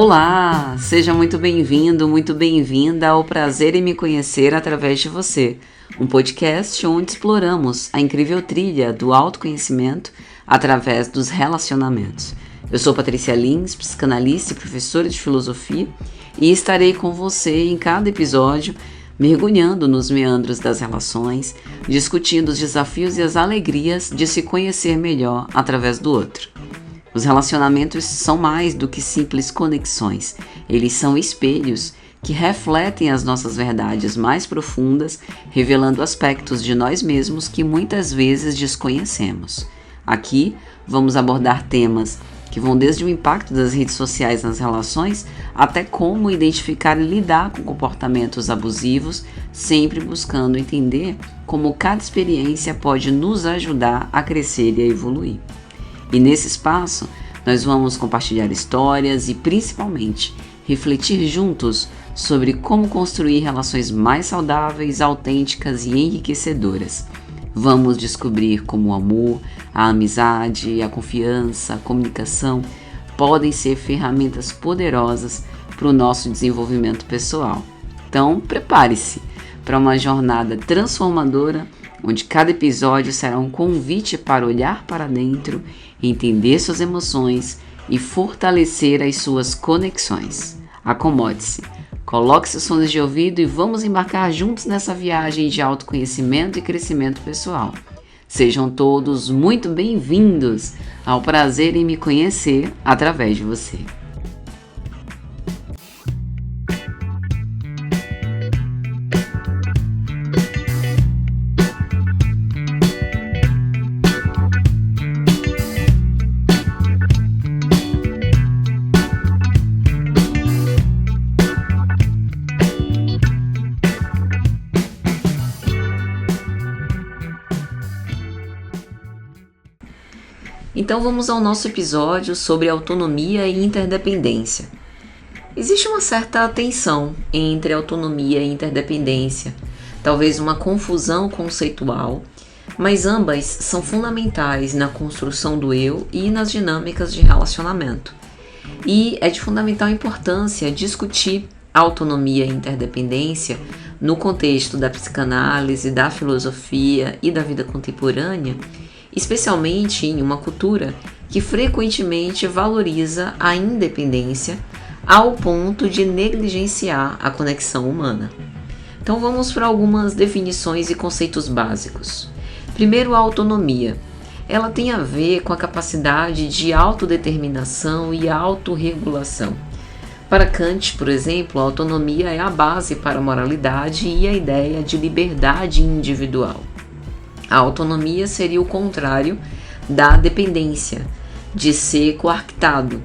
Olá, seja muito bem-vindo, muito bem-vinda ao Prazer em Me Conhecer através de você, um podcast onde exploramos a incrível trilha do autoconhecimento através dos relacionamentos. Eu sou Patrícia Lins, psicanalista e professora de filosofia, e estarei com você em cada episódio, mergulhando nos meandros das relações, discutindo os desafios e as alegrias de se conhecer melhor através do outro. Os relacionamentos são mais do que simples conexões, eles são espelhos que refletem as nossas verdades mais profundas, revelando aspectos de nós mesmos que muitas vezes desconhecemos. Aqui vamos abordar temas que vão desde o impacto das redes sociais nas relações até como identificar e lidar com comportamentos abusivos, sempre buscando entender como cada experiência pode nos ajudar a crescer e a evoluir. E nesse espaço, nós vamos compartilhar histórias e, principalmente, refletir juntos sobre como construir relações mais saudáveis, autênticas e enriquecedoras. Vamos descobrir como o amor, a amizade, a confiança, a comunicação podem ser ferramentas poderosas para o nosso desenvolvimento pessoal. Então, prepare-se para uma jornada transformadora, onde cada episódio será um convite para olhar para dentro, entender suas emoções e fortalecer as suas conexões. Acomode-se, coloque seus fones de ouvido e vamos embarcar juntos nessa viagem de autoconhecimento e crescimento pessoal. Sejam todos muito bem-vindos ao Prazer em Me Conhecer através de você. Então vamos ao nosso episódio sobre autonomia e interdependência. Existe uma certa tensão entre autonomia e interdependência, talvez uma confusão conceitual, mas ambas são fundamentais na construção do eu e nas dinâmicas de relacionamento. E é de fundamental importância discutir autonomia e interdependência no contexto da psicanálise, da filosofia e da vida contemporânea, especialmente em uma cultura que frequentemente valoriza a independência ao ponto de negligenciar a conexão humana. Então vamos para algumas definições e conceitos básicos. Primeiro, a autonomia. Ela tem a ver com a capacidade de autodeterminação e autorregulação. Para Kant, por exemplo, a autonomia é a base para a moralidade e a ideia de liberdade individual. A autonomia seria o contrário da dependência, de ser coartado.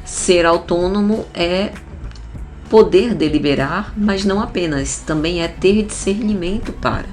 Ser autônomo é poder deliberar, mas não apenas, também é ter discernimento para.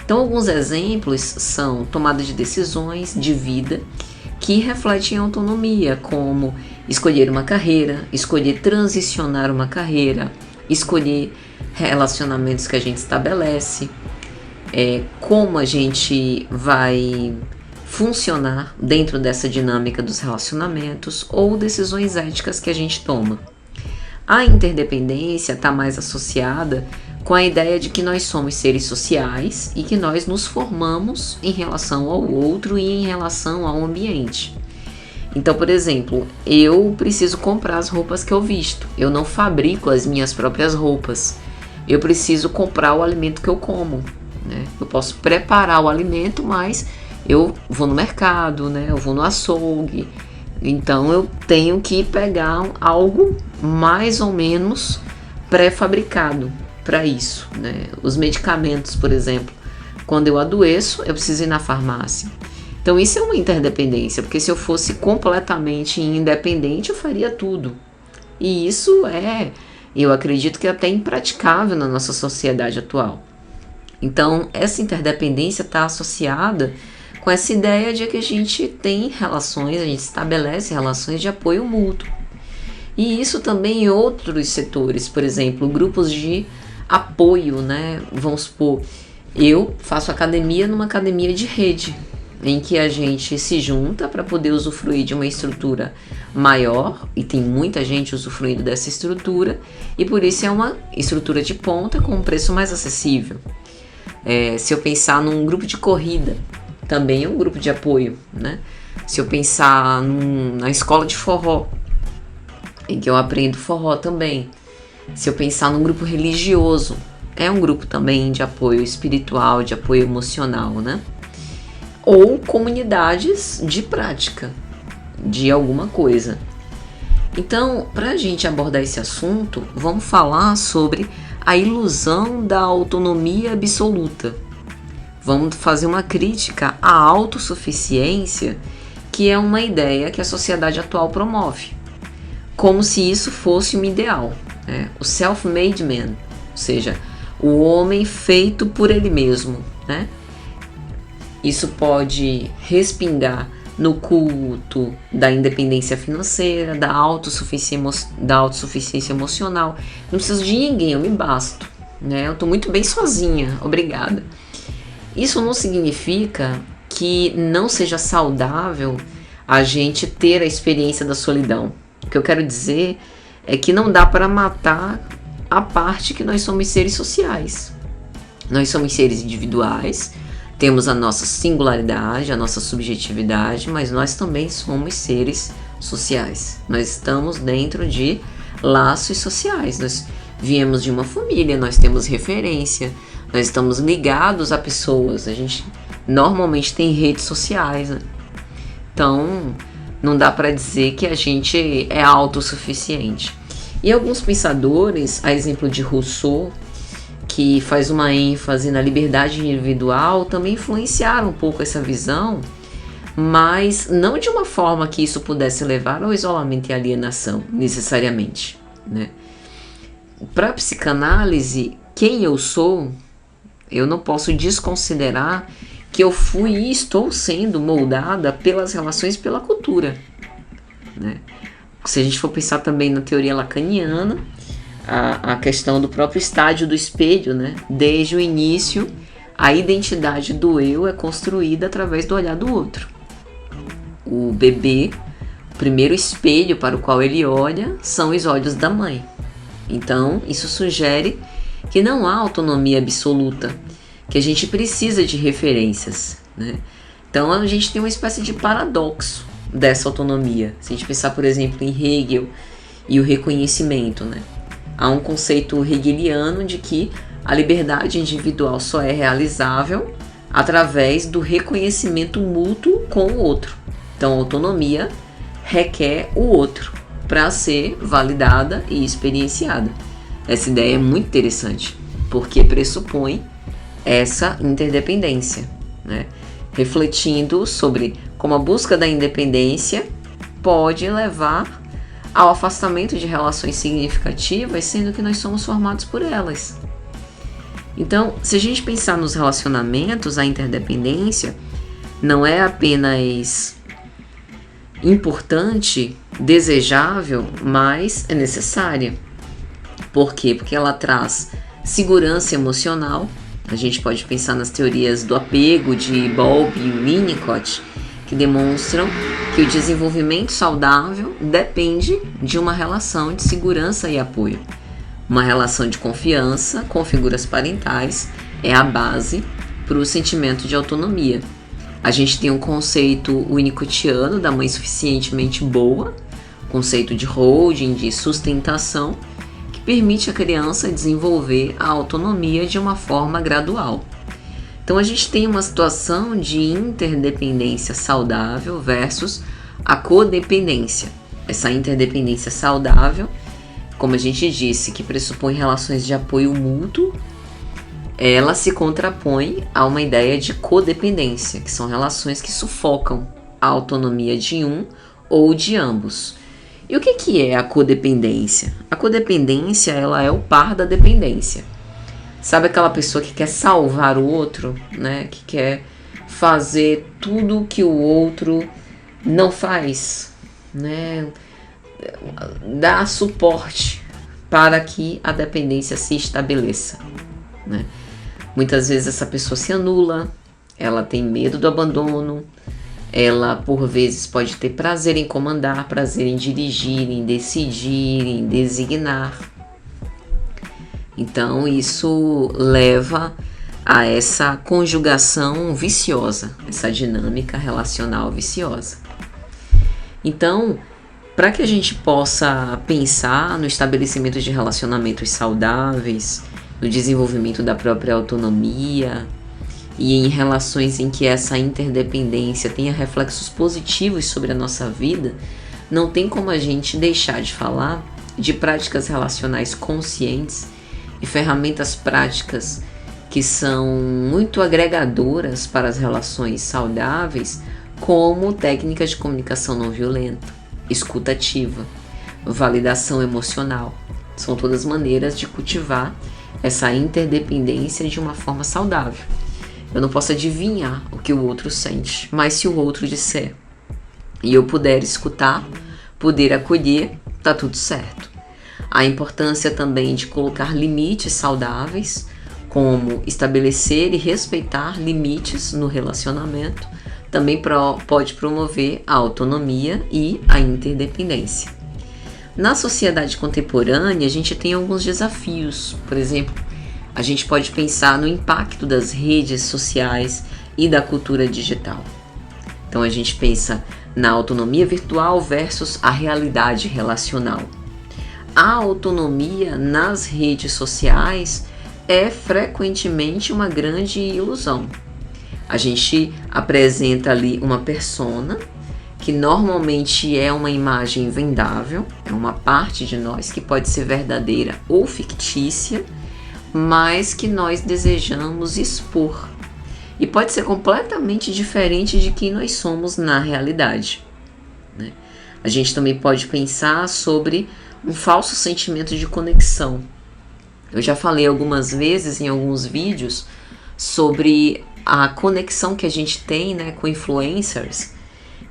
Então, alguns exemplos são tomada de decisões de vida que refletem a autonomia, como escolher uma carreira, escolher transicionar uma carreira, escolher relacionamentos que a gente estabelece, como a gente vai funcionar dentro dessa dinâmica dos relacionamentos ou decisões éticas que a gente toma. A interdependência está mais associada com a ideia de que nós somos seres sociais e que nós nos formamos em relação ao outro e em relação ao ambiente. Então, por exemplo, eu preciso comprar as roupas que eu visto, eu não fabrico as minhas próprias roupas, eu preciso comprar o alimento que eu como. Eu posso preparar o alimento, mas eu vou no mercado, eu vou no açougue, então eu tenho que pegar algo mais ou menos pré-fabricado para isso. Os medicamentos, por exemplo, quando eu adoeço, eu preciso ir na farmácia. Então isso é uma interdependência, porque se eu fosse completamente independente, eu faria tudo. E isso eu acredito que é até impraticável na nossa sociedade atual. Então, essa interdependência está associada com essa ideia de que a gente tem relações, a gente estabelece relações de apoio mútuo. E isso também em outros setores, por exemplo, grupos de apoio, Vamos supor, eu faço academia numa academia de rede. em que a gente se junta para poder usufruir de uma estrutura maior, e tem muita gente usufruindo dessa estrutura, e por isso é uma estrutura de ponta com um preço mais acessível. Se eu pensar num grupo de corrida, também é um grupo de apoio, né? Se eu pensar na escola de forró, em que eu aprendo forró também. Se eu pensar num grupo religioso, é um grupo também de apoio espiritual, de apoio emocional, né? Ou comunidades de prática de alguma coisa. Então, para a gente abordar esse assunto, vamos falar sobre a ilusão da autonomia absoluta. Vamos fazer uma crítica à autossuficiência, que é uma ideia que a sociedade atual promove, como se isso fosse um ideal, né? O self-made man, ou seja, o homem feito por ele mesmo, né? Isso pode respingar no culto da independência financeira, da autossuficiência emocional. Não preciso de ninguém, eu me basto, né? Eu tô muito bem sozinha, obrigada. Isso não significa que não seja saudável a gente ter a experiência da solidão. O que eu quero dizer é que não dá para matar a parte que nós somos seres sociais. Nós somos seres individuais, temos a nossa singularidade, a nossa subjetividade, mas nós também somos seres sociais. Nós estamos dentro de laços sociais. Nós viemos de uma família, nós temos referência, nós estamos ligados a pessoas. A gente normalmente tem redes sociais, né? Então, não dá para dizer que a gente é autossuficiente. E alguns pensadores, a exemplo de Rousseau, que faz uma ênfase na liberdade individual, também influenciaram um pouco essa visão, mas não de uma forma que isso pudesse levar ao isolamento e alienação, necessariamente, né? Para a psicanálise, quem eu sou, eu não posso desconsiderar que eu fui e estou sendo moldada pelas relações e pela cultura, né? Se a gente for pensar também na teoria lacaniana, a questão do próprio estádio do espelho, né? Desde o início, a identidade do eu é construída através do olhar do outro. O bebê, o primeiro espelho para o qual ele olha, são os olhos da mãe. Então, isso sugere que não há autonomia absoluta, que a gente precisa de referências, né? Então, a gente tem uma espécie de paradoxo dessa autonomia. Se a gente pensar, por exemplo, em Hegel e o reconhecimento, né? Há um conceito hegeliano de que a liberdade individual só é realizável através do reconhecimento mútuo com o outro. Então, a autonomia requer o outro para ser validada e experienciada. Essa ideia é muito interessante, porque pressupõe essa interdependência, né? Refletindo sobre como a busca da independência pode levar ao afastamento de relações significativas, sendo que nós somos formados por elas. Então, se a gente pensar nos relacionamentos, a interdependência não é apenas importante, desejável, mas é necessária. Por quê? Porque ela traz segurança emocional. A gente pode pensar nas teorias do apego de Bowlby e Winnicott, que demonstram que o desenvolvimento saudável depende de uma relação de segurança e apoio. Uma relação de confiança com figuras parentais é a base para o sentimento de autonomia. A gente tem um conceito winnicottiano da mãe suficientemente boa, conceito de holding, de sustentação, que permite à criança desenvolver a autonomia de uma forma gradual. Então a gente tem uma situação de interdependência saudável versus a codependência. Essa interdependência saudável, como a gente disse, que pressupõe relações de apoio mútuo, ela se contrapõe a uma ideia de codependência, que são relações que sufocam a autonomia de um ou de ambos. E o que é a codependência? A codependência, ela é o par da dependência. Sabe aquela pessoa que quer salvar o outro, né? Que quer fazer tudo que o outro não faz, né? Dar suporte para que a dependência se estabeleça, né? Muitas vezes essa pessoa se anula, ela tem medo do abandono, ela por vezes pode ter prazer em comandar, prazer em dirigir, em decidir, em designar. Então isso leva a essa conjugação viciosa, essa dinâmica relacional viciosa. Então, para que a gente possa pensar no estabelecimento de relacionamentos saudáveis, no desenvolvimento da própria autonomia e em relações em que essa interdependência tenha reflexos positivos sobre a nossa vida, não tem como a gente deixar de falar de práticas relacionais conscientes e ferramentas práticas que são muito agregadoras para as relações saudáveis, como técnicas de comunicação não violenta, escuta ativa, validação emocional. São todas maneiras de cultivar essa interdependência de uma forma saudável. Eu não posso adivinhar o que o outro sente, mas se o outro disser e eu puder escutar, poder acolher, tá tudo certo. A importância também de colocar limites saudáveis, como estabelecer e respeitar limites no relacionamento, também pode promover a autonomia e a interdependência. Na sociedade contemporânea, a gente tem alguns desafios. Por exemplo, a gente pode pensar no impacto das redes sociais e da cultura digital. Então a gente pensa na autonomia virtual versus a realidade relacional. A autonomia nas redes sociais é frequentemente uma grande ilusão. A gente apresenta ali uma persona que normalmente é uma imagem vendável, é uma parte de nós que pode ser verdadeira ou fictícia, mas que nós desejamos expor. E pode ser completamente diferente de quem nós somos na realidade, né? A gente também pode pensar sobre um falso sentimento de conexão. Eu já falei algumas vezes em alguns vídeos sobre a conexão que a gente tem, né, com influencers,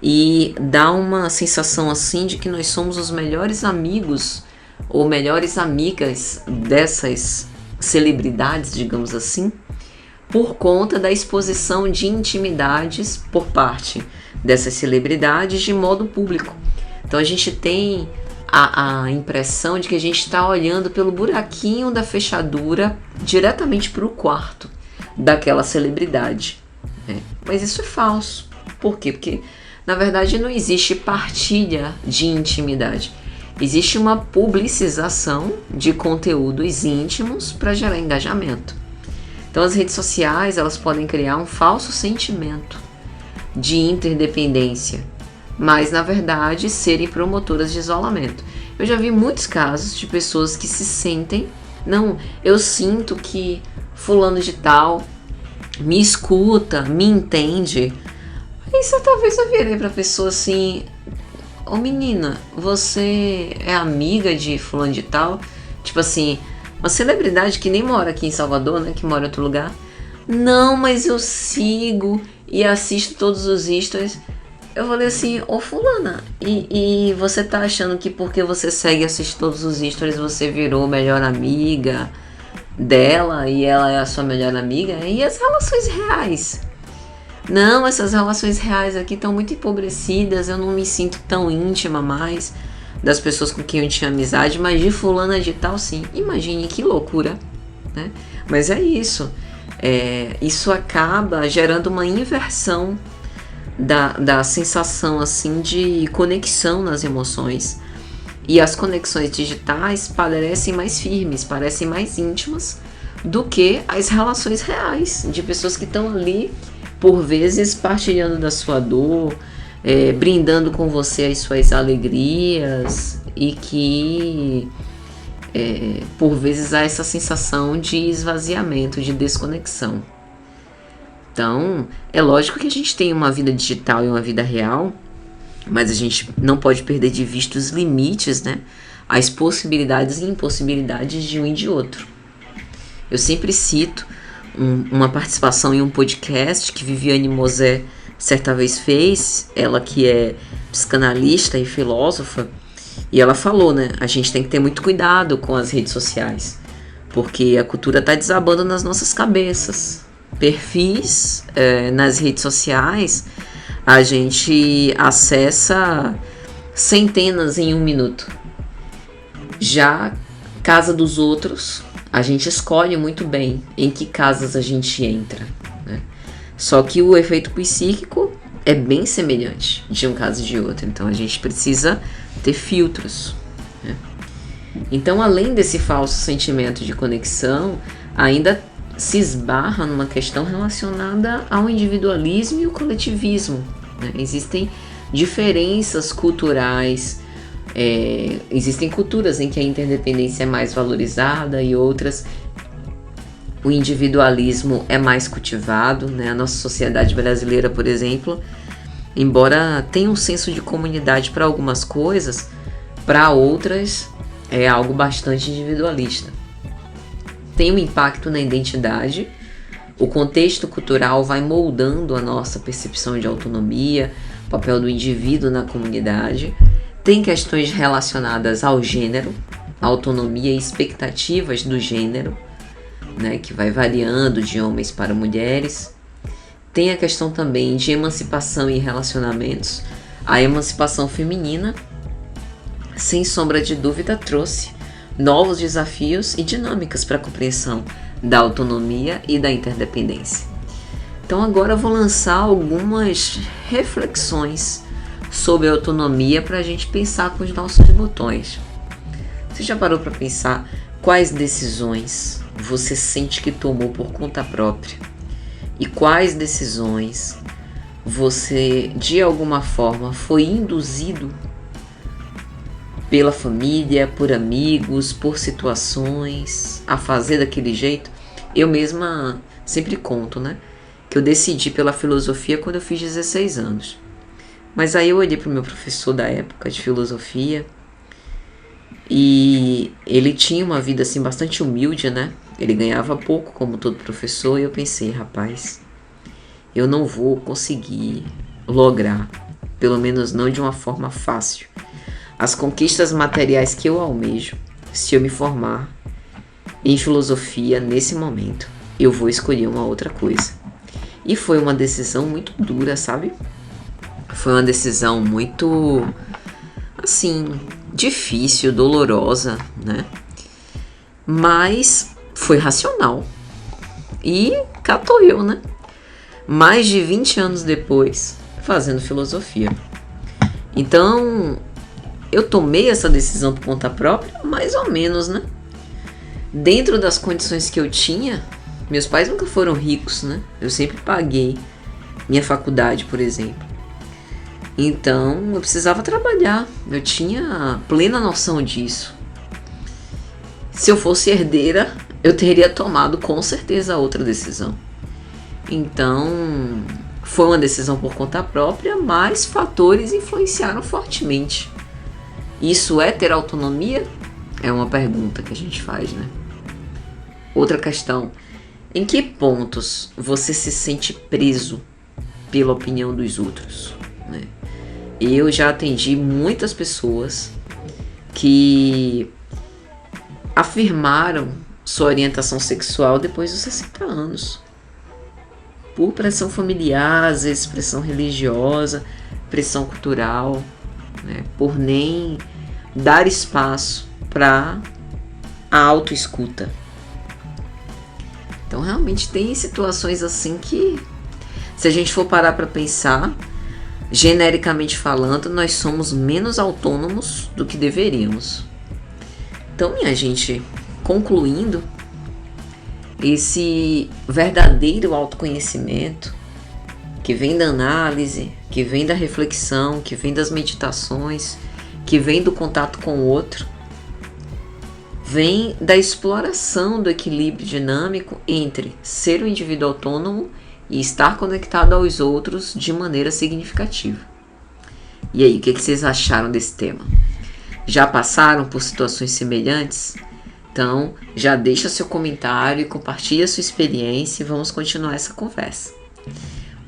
e dá uma sensação assim de que nós somos os melhores amigos ou melhores amigas dessas celebridades, digamos assim, por conta da exposição de intimidades por parte dessas celebridades de modo público. Então a gente tem a impressão de que a gente está olhando pelo buraquinho da fechadura diretamente para o quarto daquela celebridade, né? Mas isso é falso. Por quê? Porque na verdade não existe partilha de intimidade. Existe uma publicização de conteúdos íntimos para gerar engajamento. Então as redes sociais, elas podem criar um falso sentimento de interdependência, mas na verdade serem promotoras de isolamento. Eu já vi muitos casos de pessoas que se sentem, não, eu sinto que fulano de tal me escuta, me entende. Aí talvez eu virei pra pessoa assim: ô menina, você é amiga de fulano de tal? Tipo assim, uma celebridade que nem mora aqui em Salvador, né, que mora em outro lugar. Não, mas eu sigo e assisto todos os stories. Eu falei assim: ô fulana, e você tá achando que porque você segue e assiste todos os stories você virou melhor amiga dela e ela é a sua melhor amiga? E as relações reais? Não, essas relações reais aqui estão muito empobrecidas, eu não me sinto tão íntima mais das pessoas com quem eu tinha amizade, mas de fulana de tal sim. Imagine que loucura, né? Mas é isso. Isso acaba gerando uma inversão da sensação assim de conexão nas emoções. E as conexões digitais parecem mais firmes, parecem mais íntimas do que as relações reais de pessoas que estão ali, por vezes partilhando da sua dor, brindando com você as suas alegrias, e que por vezes há essa sensação de esvaziamento, de desconexão. Então, é lógico que a gente tem uma vida digital e uma vida real, mas a gente não pode perder de vista os limites, né? As possibilidades e impossibilidades de um e de outro. Eu sempre cito uma participação em um podcast que Viviane Mosé certa vez fez, ela que é psicanalista e filósofa, e ela falou, né? A gente tem que ter muito cuidado com as redes sociais, porque a cultura está desabando nas nossas cabeças. perfis nas redes sociais, a gente acessa centenas em 1 minuto. Já casa dos outros, a gente escolhe muito bem em que casas a gente entra, né? Só que o efeito psíquico é bem semelhante de um caso e de outro, então a gente precisa ter filtros, né? Então, além desse falso sentimento de conexão, ainda se esbarra numa questão relacionada ao individualismo e o coletivismo, né? Existem diferenças culturais, existem culturas em que a interdependência é mais valorizada e outras o individualismo é mais cultivado, né? A nossa sociedade brasileira, por exemplo, embora tenha um senso de comunidade para algumas coisas, para outras é algo bastante individualista. Tem um impacto na identidade, o contexto cultural vai moldando a nossa percepção de autonomia, o papel do indivíduo na comunidade. Tem questões relacionadas ao gênero, autonomia e expectativas do gênero, né, que vai variando de homens para mulheres. Tem a questão também de emancipação e relacionamentos. A emancipação feminina, sem sombra de dúvida, trouxe novos desafios e dinâmicas para a compreensão da autonomia e da interdependência. Então agora eu vou lançar algumas reflexões sobre a autonomia para a gente pensar com os nossos botões. Você já parou para pensar quais decisões você sente que tomou por conta própria? E quais decisões você, de alguma forma, foi induzido pela família, por amigos, por situações, a fazer daquele jeito? Eu mesma sempre conto, né? Que eu decidi pela filosofia quando eu fiz 16 anos. Mas aí eu olhei para o meu professor da época de filosofia e ele tinha uma vida assim bastante humilde, né? Ele ganhava pouco como todo professor e eu pensei, rapaz, eu não vou conseguir lograr, pelo menos não de uma forma fácil, as conquistas materiais que eu almejo se eu me formar em filosofia nesse momento. Eu vou escolher uma outra coisa. E foi uma decisão muito dura, sabe? Foi uma decisão muito, assim, difícil, dolorosa, né? Mas foi racional. E cá tô eu, né? Mais de 20 anos depois, fazendo filosofia. Então, eu tomei essa decisão por conta própria, mais ou menos, né? Dentro das condições que eu tinha, meus pais nunca foram ricos, né? Eu sempre paguei minha faculdade, por exemplo. Então, eu precisava trabalhar. Eu tinha plena noção disso. Se eu fosse herdeira, eu teria tomado com certeza outra decisão. Então, foi uma decisão por conta própria, mas fatores influenciaram fortemente. Isso é ter autonomia? É uma pergunta que a gente faz, né? Outra questão. Em que pontos você se sente preso pela opinião dos outros, né? Eu já atendi muitas pessoas que afirmaram sua orientação sexual depois dos 60 anos. Por pressão familiar, às vezes pressão religiosa, pressão cultural, né? Por nem dar espaço para a autoescuta. Então realmente tem situações assim que, se a gente for parar para pensar, genericamente falando, nós somos menos autônomos do que deveríamos. Então, minha gente, concluindo, esse verdadeiro autoconhecimento que vem da análise, que vem da reflexão, que vem das meditações, que vem do contato com o outro, vem da exploração do equilíbrio dinâmico entre ser um indivíduo autônomo e estar conectado aos outros de maneira significativa. E aí, o que vocês acharam desse tema? Já passaram por situações semelhantes? Então, já deixa seu comentário e compartilha sua experiência e vamos continuar essa conversa.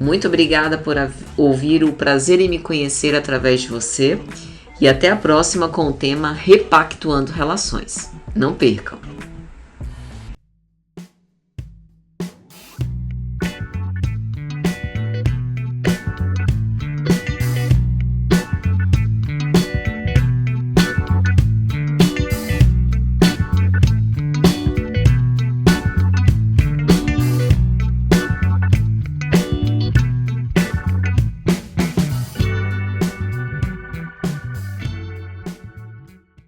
Muito obrigada por ouvir o Prazer em Me Conhecer através de você e até a próxima com o tema Repactuando Relações. Não percam!